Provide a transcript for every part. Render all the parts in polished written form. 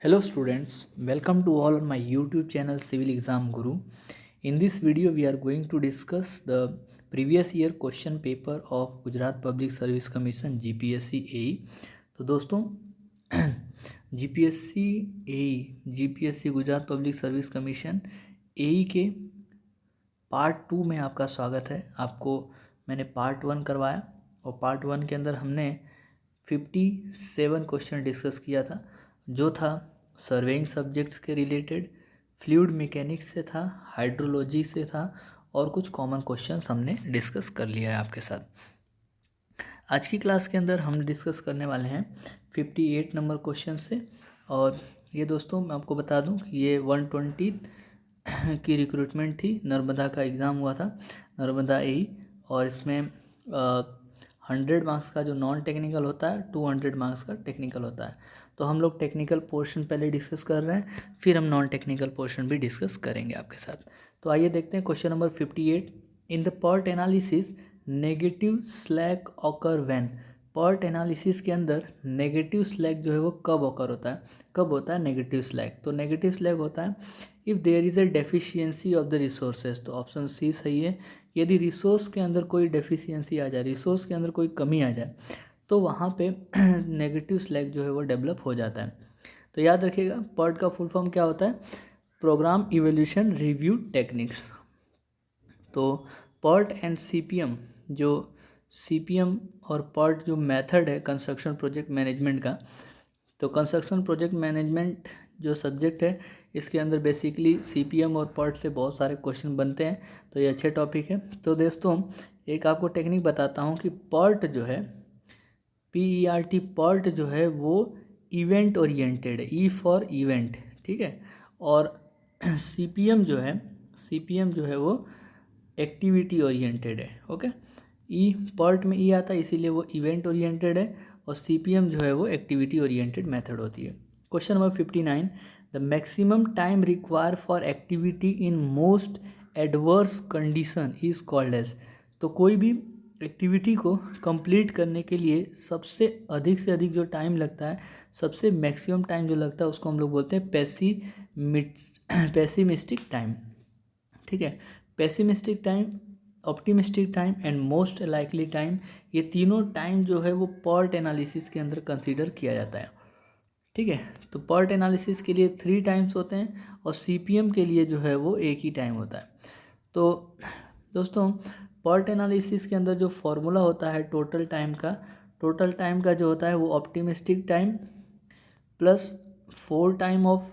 Hello students, welcome to all on my YouTube channel Civil Exam Guru. In this video we are going to discuss the previous year question paper of Gujarat Public Service Commission GPSC AE. तो दोस्तों GPSC AE GPSC Gujarat public service commission AE के part 2 में आपका स्वागत है। आपको मैंने part 1 करवाया और पार्ट 1 के अंदर हमने 57 क्वेश्चन डिस्कस किया था, जो था सर्वेइंग सब्जेक्ट्स के रिलेटेड, फ्लूइड मैकेनिक्स से था, हाइड्रोलॉजी से था और कुछ कॉमन क्वेश्चंस हमने डिस्कस कर लिया है आपके साथ। आज की क्लास के अंदर हम डिस्कस करने वाले हैं 58 नंबर क्वेश्चन से। और ये दोस्तों मैं आपको बता दूं कि ये 120 की रिक्रूटमेंट थी। नर्मदा का एग्ज़ाम हुआ था, नर्मदा AE, और इसमें 100 मार्क्स का जो नॉन टेक्निकल होता है, 200 मार्क्स का टेक्निकल होता है। तो हम लोग टेक्निकल पोर्शन पहले डिस्कस कर रहे हैं, फिर हम नॉन टेक्निकल पोर्शन भी डिस्कस करेंगे आपके साथ। तो आइए देखते हैं question number 58। In the PERT analysis negative slack occur when. PERT analysis के अंदर नेगेटिव स्लैक जो है वो कब ऑकर होता है, कब होता है नेगेटिव स्लैक? तो नेगेटिव स्लैक होता है if there is a deficiency of the resources. तो ऑप्शन सी सही है। यदि रिसोर्स के अंदर कोई डेफिशिएंसी आ जाए, रिसोर्स के अंदर कोई कमी आ जाए, तो वहाँ पे नेगेटिव स्लैक जो है वो डेवलप हो जाता है। तो याद रखिएगा, पर्ट का फुल फॉर्म क्या होता है? Program evolution review techniques. तो पर्ट एंड CPM, जो CPM और पर्ट जो मेथड है कंस्ट्रक्शन प्रोजेक्ट मैनेजमेंट का, तो कंस्ट्रक्शन प्रोजेक्ट मैनेजमेंट जो सब्जेक्ट है, इसके अंदर बेसिकली CPM और पर्ट से बहुत सारे क्वेश्चन बनते हैं। तो ये अच्छे टॉपिक है। तो दोस्तों एक आपको टेक्निक बताता हूँ कि पर्ट जो है, PERT, पर्ट जो है वो इवेंट ओरिएंटेड है, E फॉर इवेंट, ठीक है। और CPM जो है, CPM जो है वो एक्टिविटी ओरिएंटेड है, ओके। ई पर्ट में ई आता है, इसीलिए वो इवेंट ओरिएंटेड है, और CPM जो है वो एक्टिविटी ओरिएंटेड मेथड होती है। Question number 59। The maximum time require for activity in most adverse condition is called as. तो कोई भी एक्टिविटी को कंप्लीट करने के लिए सबसे अधिक से अधिक जो टाइम लगता है, सबसे मैक्सिमम टाइम जो लगता है, उसको हम लोग बोलते हैं पेसिमिस्टिक टाइम, ठीक है। Pessimistic time, optimistic time and most likely time, ये तीनों टाइम जो है वो पर्ट एनालिसिस के अंदर कंसीडर किया जाता है, ठीक है। तो पर्ट एनालिसिस के लिए 3 टाइम्स होते हैं और CPM के लिए जो है वो एक ही टाइम होता है। तो दोस्तों पर्ट एनालिसिस के अंदर जो फॉर्मूला होता है टोटल टाइम का जो होता है वो optimistic time plus 4 time of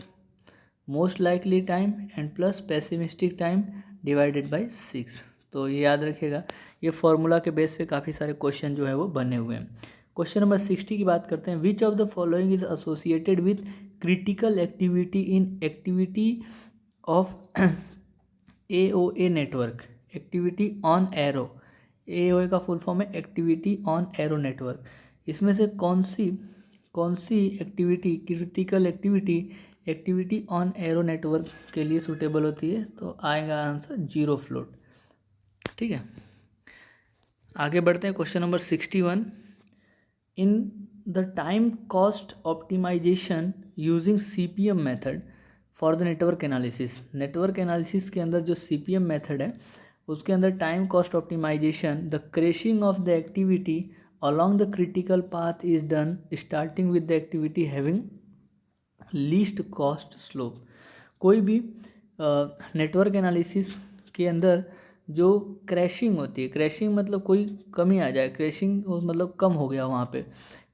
most likely time and plus pessimistic time divided by 6। तो ये याद रखिएगा, ये फॉर्मूला के बेस पे काफ़ी सारे क्वेश्चन जो है वो बने हुए हैं। क्वेश्चन नंबर 60 की बात करते हैं। Which of the following is associated with critical activity in activity of AOA network, activity on arrow. AOA का फुल फॉर्म है एक्टिविटी ऑन एरो नेटवर्क। इसमें से कौन सी activity, critical activity on arrow network के लिए सूटेबल होती है? तो आएगा आंसर जीरो फ्लोट, ठीक है। आगे बढ़ते हैं। Question number 61। In the time cost optimization using CPM method for the network analysis. Network analysis के अंदर जो CPM मेथड है, उसके अंदर time cost optimization, the crashing of the activity along the critical path is done starting with the activity having least cost slope। कोई भी network analysis के अंदर जो क्रैशिंग होती है, क्रैशिंग मतलब कोई कमी आ जाए, क्रैशिंग मतलब कम हो गया वहाँ पे,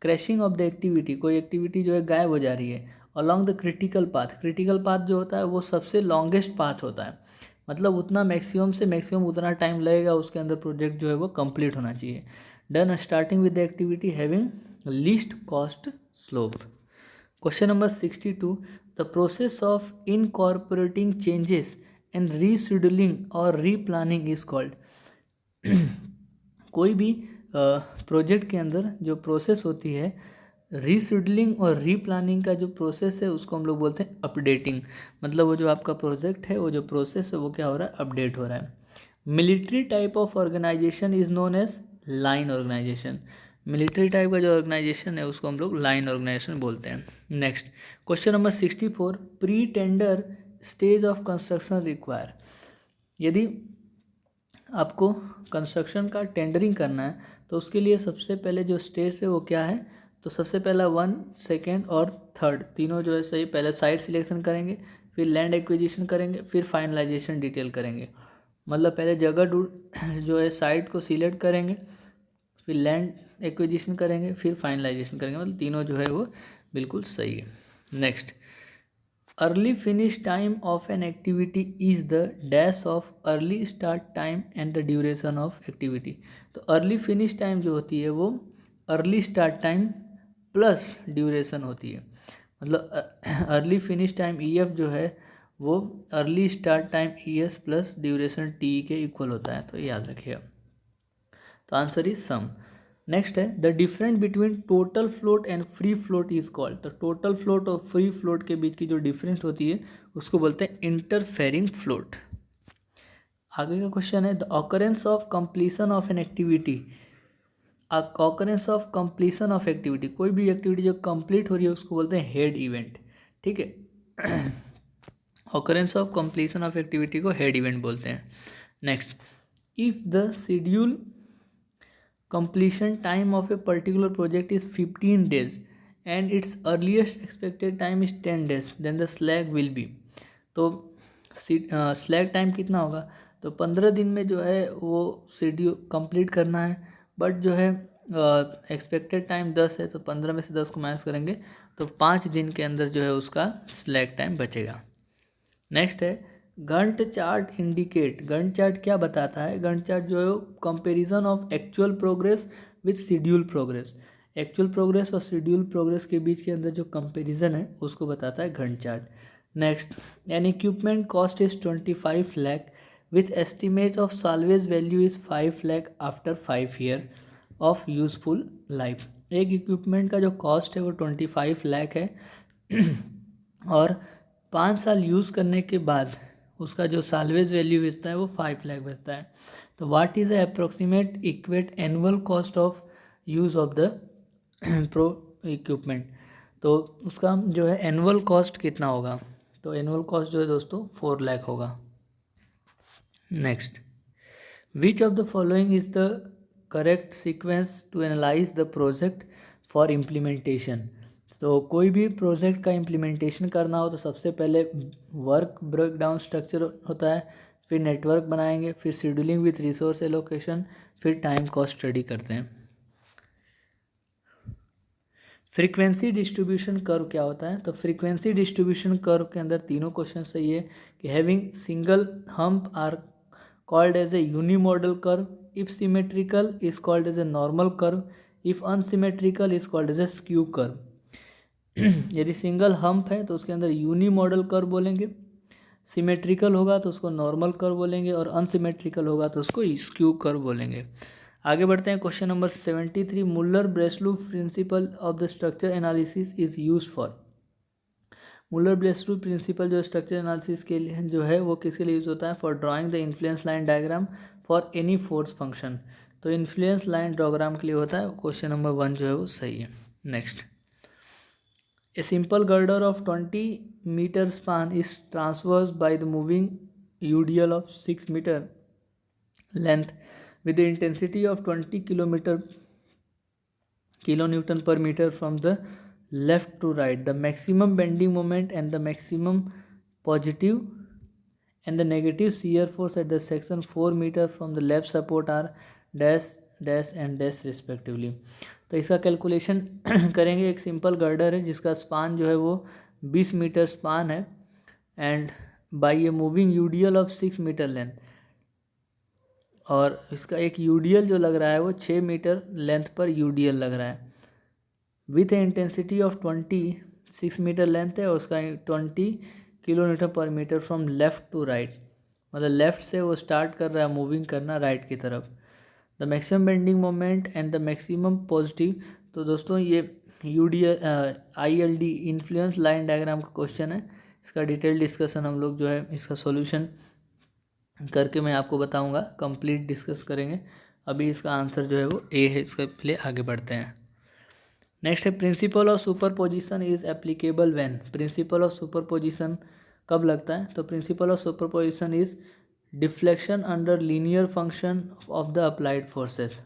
क्रैशिंग ऑफ द एक्टिविटी, कोई एक्टिविटी जो है गायब हो जा रही है, along the critical path. Critical path जो होता है वो सबसे लॉन्गेस्ट पाथ होता है, मतलब उतना मैक्सिमम से मैक्सिमम उतना टाइम लगेगा उसके अंदर प्रोजेक्ट जो है वो कंप्लीट होना चाहिए। Done starting with the activity having least cost slope. Question number 62। The process of incorporating changes and rescheduling और रीप्लानिंग इज कॉल्ड। कोई भी प्रोजेक्ट के अंदर जो प्रोसेस होती है, रीशेड्यूलिंग और रीप्लानिंग का जो प्रोसेस है, उसको हम लोग बोलते हैं अपडेटिंग। मतलब वो जो आपका प्रोजेक्ट है, वो जो प्रोसेस है वो क्या हो रहा है, अपडेट हो रहा है। Military type of organisation is known as line organisation. Military type का जो ऑर्गेनाइजेशन है उसको हम लोग लाइन ऑर्गेनाइजेशन बोलते हैं। Next question number 64, pre tender stage of construction require. यदि आपको कंस्ट्रक्शन का टेंडरिंग करना है तो उसके लिए सबसे पहले जो स्टेज है वो क्या है, तो सबसे पहला 1, सेकेंड और थर्ड तीनों जो है सही, पहले साइट सिलेक्शन करेंगे, फिर लैंड एक्विजिशन करेंगे, फिर फाइनलाइजेशन डिटेल करेंगे। मतलब पहले जगह जो है साइट को सिलेक्ट करेंगे, फिर लैंड एक्विजिशन करेंगे, फिर फाइनलाइजेशन करेंगे, मतलब तीनों जो है वो बिल्कुल सही है। Next, early finish time of an activity is the dash of early start time and the duration of activity. तो अर्ली फिनिश टाइम जो होती है वो early start time plus duration होती है। मतलब early finish time E F जो है वो early start time E S plus duration T के इक्वल होता है, तो याद रखिएगा। तो आंसर इज सम। नेक्स्ट है the difference between total float and free float is called. तो टोटल फ्लोट और फ्री फ्लोट के बीच की जो डिफरेंस होती है उसको बोलते हैं इंटरफेरिंग फ्लोट। आगे का क्वेश्चन है the occurrence of completion of an activity. Occurrence of completion of activity, कोई भी एक्टिविटी जो कंप्लीट हो रही है उसको बोलते हैं हेड इवेंट। ठीक है, occurrence of completion of activity को हेड इवेंट बोलते हैं। Next, if the schedule completion time of a particular project is 15 days and its earliest expected time is 10 days then the slack will be। तो slack time कितना होगा, तो 15 दिन में जो है वो शेड्यूल कंप्लीट करना है, बट जो है एक्सपेक्टेड टाइम 10 है, तो 15 में से 10 को माइनस करेंगे तो 5 दिन के अंदर जो है उसका स्लैक टाइम बचेगा। नेक्स्ट है गंट चार्ट इंडिकेट। गंट चार्ट क्या बताता है, गंट चार्ट जो है comparison of actual progress with schedule progress. Actual progress और शेड्यूल प्रोग्रेस के बीच के अंदर जो कंपैरिजन है उसको बताता है Gantt chart. Next, an equipment cost is 25 lakh with estimate of salvage value is 5 lakh after 5 year of useful life. एक इक्विपमेंट का जो कॉस्ट है वो 25 लाख है और 5 साल यूज़ करने के बाद उसका जो साल्वेज वैल्यू बचता है वो 5 लाख बचता है। तो what is the approximate equate annual cost of use of the pro equipment. तो उसका जो है एनुअल कॉस्ट कितना होगा, तो एनुअल कॉस्ट जो है दोस्तों 4 लाख होगा। Next, which of the following is the correct sequence to analyse the project for implementation. तो कोई भी प्रोजेक्ट का इम्प्लीमेंटेशन करना हो तो सबसे पहले वर्क ब्रेकडाउन स्ट्रक्चर होता है, फिर नेटवर्क बनाएंगे, फिर शेड्यूलिंग विथ रिसोर्स एलोकेशन, फिर टाइम कॉस्ट स्टडी करते हैं। फ्रीक्वेंसी डिस्ट्रीब्यूशन कर्व क्या होता है, तो फ्रीक्वेंसी डिस्ट्रीब्यूशन कर्व के अंदर तीनों क्वेश्चन सही है कि having single hump are called as a unimodal curve, if symmetrical is called as a normal curve, if unsymmetrical is called as a skew curve. यदि सिंगल हम्प है तो उसके अंदर यूनी मॉडल कर्व बोलेंगे, symmetrical होगा तो उसको normal curve बोलेंगे, और अनसिमेट्रिकल होगा तो उसको स्क्यू कर्व बोलेंगे। आगे बढ़ते हैं, question number 73, Muller Breslau principle of the structure analysis is use for. Muller Breslau principle जो स्ट्रक्चर एनालिसिस के लिए जो है वो किसके लिए यूज होता है, for drawing the influence line diagram for any force function. तो इन्फ्लुएंस लाइन डायग्राम के लिए होता है। क्वेश्चन नंबर 1 जो है वो सही है। Next, a simple girder of 20 meter span is traversed by the moving UDL of 6 meter length with the intensity of 20 kilonewton per meter from the left to right. The maximum bending moment and the maximum positive and the negative shear force at the section 4 meter from the left support are dash dash and dash respectively. तो इसका calculation करेंगे। एक simple girder है जिसका span जो है वो 20 metre span है and by a moving UDL of 6 metre length, और इसका एक यूडीएल जो लग रहा है वो 6 मीटर लेंथ पर यूडीएल लग रहा है with a intensity of 26 metre length है और उसका 20 kilometre per metre from left to right, मतलब लेफ़्ट से वो स्टार्ट कर रहा है मूविंग करना राइट की तरफ। The maximum bending moment and the maximum positive. तो दोस्तों ये ILD इन्फ्लुएंस लाइन डायग्राम का क्वेश्चन है। इसका डिटेल डिस्कशन हम लोग जो है इसका सॉल्यूशन करके मैं आपको बताऊंगा, कंप्लीट डिस्कस करेंगे। अभी इसका आंसर जो है वो ए है। इसके लिए आगे बढ़ते हैं। नेक्स्ट है principle of superposition is applicable when. Principle of superposition कब लगता है? तो principle of superposition is deflection under linear function of the applied forces.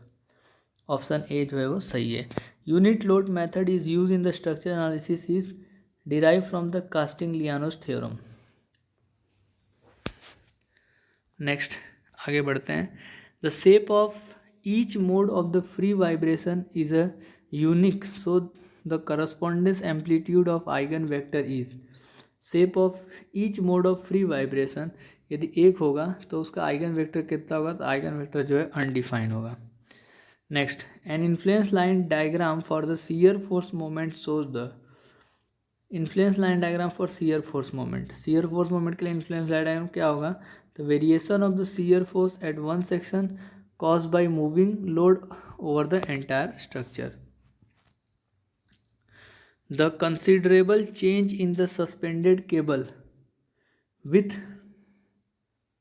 Option A जो है वो सही है। Unit load method is use in the structure analysis is derive from the Castigliano's theorem. Next आगे बढ़ते हैं। The shape of each mode of the free vibration is a unique, so the correspondence amplitude of eigen vector is. Shape of each mode of free vibration यदि एक होगा तो उसका eigen vector कितना होगा? तो आइगन वेक्टर जो है अनडिफाइन होगा। Next, an influence line diagram for the shear force moment shows the. Influence line diagram for shear force moment. Shear force moment के लिए इन्फ्लुएंस लाइन डायग्राम क्या होगा? The variation of the shear force at one section caused by moving load over the entire structure. The considerable change in the suspended cable with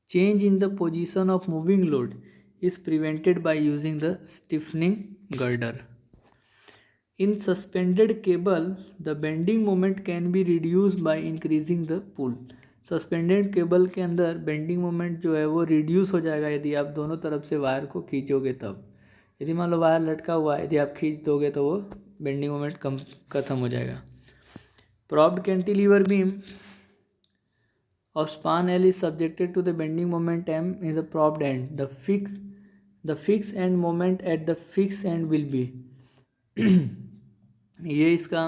change in the position of moving load is prevented by using the stiffening girder. In suspended cable, the bending moment can be reduced by increasing the pull. Suspended cable के अंदर bending moment जो है वो reduce हो जाएगा यदि आप दोनों तरफ से वायर को खींचोगे तब। यदि मान लो वायर लटका हुआ है, यदि आप खींच दोगे तो वो बेंडिंग मोमेंट कम खत्म हो जाएगा। Propped cantilever beam of span L is subjected to the bending moment M in the propped end. The fixed end moment at the fixed end will be ये इसका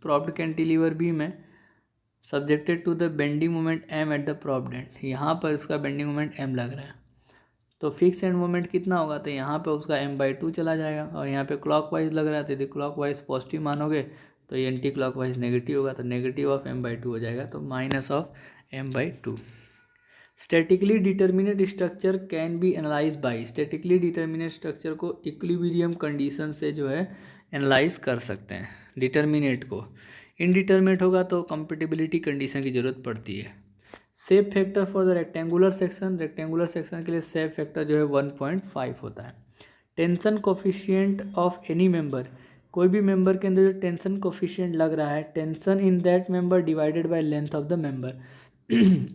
प्रॉप्ड कैंटिलीवर बीम है, subjected to the bending moment M at the propped end. यहाँ पर इसका bending moment M लग रहा है तो फिक्स एंड मोमेंट कितना होगा? तो यहाँ पे उसका M/2 चला जाएगा। और यहाँ पे क्लॉकवाइज लग रहा है तो यदि क्लॉकवाइज पॉजिटिव मानोगे तो ये एंटी क्लॉकवाइज नेगेटिव होगा, तो नेगेटिव ऑफ M/2 हो जाएगा, तो minus of M/2। Statically determinate structure can be analyse by. Statically determinate structure को इक्विलिब्रियम कंडीशन से जो है एनालाइज कर सकते हैं डिटर्मिनेट को। इनडिटर्मिनेट होगा तो कंपेटिबिलिटी कंडीशन की ज़रूरत पड़ती है। Shape factor for the rectangular section. Rectangular section के लिए शेप फैक्टर जो है 1.5 होता है। Tension coefficient of any member. कोई भी मेंबर के अंदर जो टेंशन कोफिशिएंट लग रहा है, tension in that member divided by length of the member.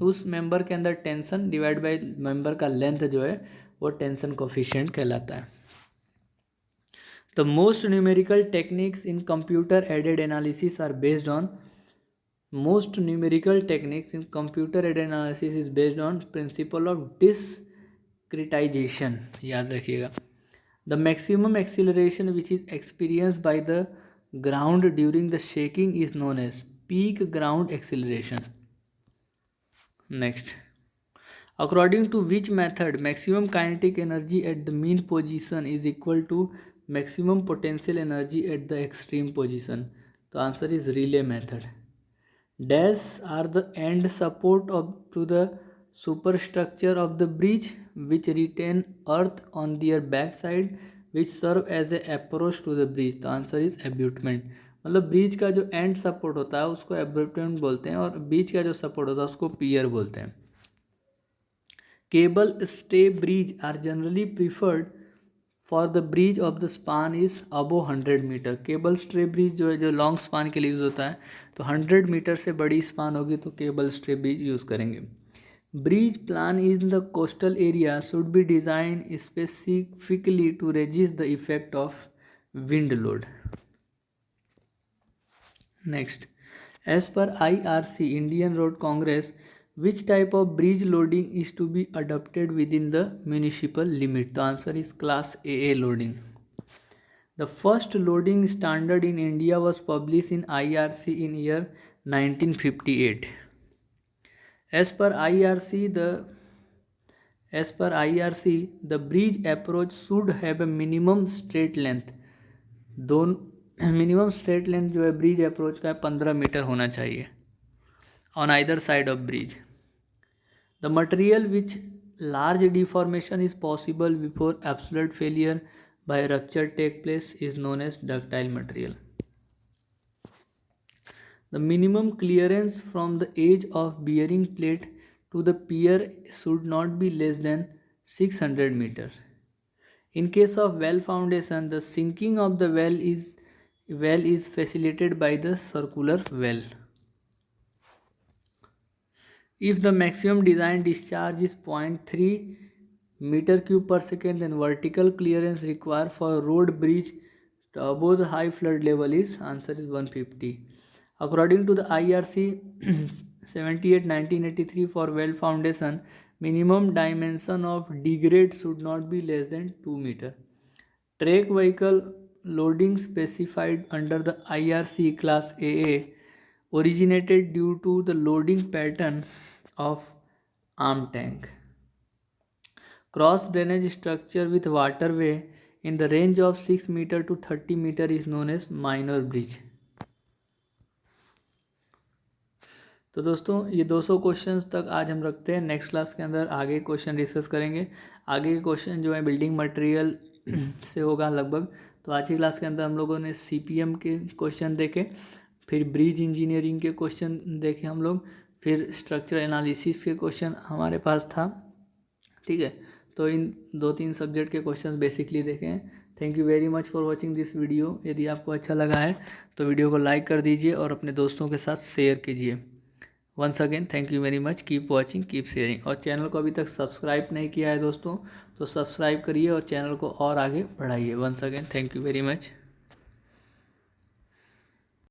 उस मेंबर के अंदर टेंशन डिवाइड बाय मेंबर का लेंथ जो है वो टेंशन कोफिशिएंट कहलाता है। The most numerical techniques in computer aided analysis are based on most numerical techniques in computer aided analysis is based on principle of discretization। याद रखिएगा। The maximum acceleration which is experienced by the ground during the shaking is known as peak ground acceleration। Next, according to which method maximum kinetic energy at the mean position is equal to maximum potential energy at the extreme position? तो answer is relay method। Dash are the end support to the superstructure of the bridge which retain earth on their backside which serve as a approach to the bridge। तो answer is abutment। मतलब bridge का जो and support होता है उसको abutment बोलते हैं और बीच का जो सपोर्ट होता है उसको पियर बोलते हैं। Cable stay bridge are generally preferred for the bridge of the span is above 100 मीटर। केबल स्ट्रे ब्रिज जो है जो लॉन्ग स्पान के लिए यूज़ होता है, तो 100 मीटर से बड़ी स्पान होगी तो केबल स्ट्रे ब्रिज यूज़ करेंगे। Bridge plan in the coastal area should be design specifically to resist the effect of wind load. Next, as per IRC Indian Road Congress which type of bridge loading is to be adopted within the municipal limit? The answer is class AA loading। The first loading standard in India was published in IRC in year 1958। As per IRC the bridge approach should have a minimum straight length। Minimum straight length जो है bridge approach का 15 metre होना चाहिए on either side of bridge। The material which large deformation is possible before absolute failure by rupture take place is known as ductile material। The minimum clearance from the edge of bearing plate to the pier should not be less than 600 meter। In case of well foundation, the sinking of the well is facilitated by the circular well. If the maximum design discharge is 0.3 meter cube per second, then vertical clearance required for road bridge above the high flood level is answer is 150. According to the IRC 78/1983 for well foundation, minimum dimension of degrade should not be less than 2 meter. Track vehicle loading specified under the IRC class AA originated due to the loading pattern of arm tank. Cross drainage structure with waterway in the range of 6 meter to 30 meter is known as minor bridge. तो दोस्तों ये 200 questions तक आज हम रखते हैं. Next class के अंदर आगे क्वेश्चन डिस्कस करेंगे. आगे के क्वेश्चन जो है बिल्डिंग मटेरियल से होगा लगभग. तो आज की क्लास के अंदर हम लोगों ने CPM के क्वेश्चन देखे, फिर ब्रिज इंजीनियरिंग के क्वेश्चन देखे हम लोग, फिर स्ट्रक्चर एनालिसिस के क्वेश्चन हमारे पास था. ठीक है, तो इन 2-3 सब्जेक्ट के क्वेश्चंस बेसिकली देखे हैं. Thank you very much for watching this video. यदि आपको अच्छा लगा है तो वीडियो को लाइक कर दीजिए और अपने दोस्तों के साथ शेयर कीजिए. Once again thank you very much. Keep watching, keep sharing. और चैनल को अभी तक सब्सक्राइब नहीं किया है दोस्तों तो सब्सक्राइब करिए और चैनल को और आगे बढ़ाइए. Once again thank you very much.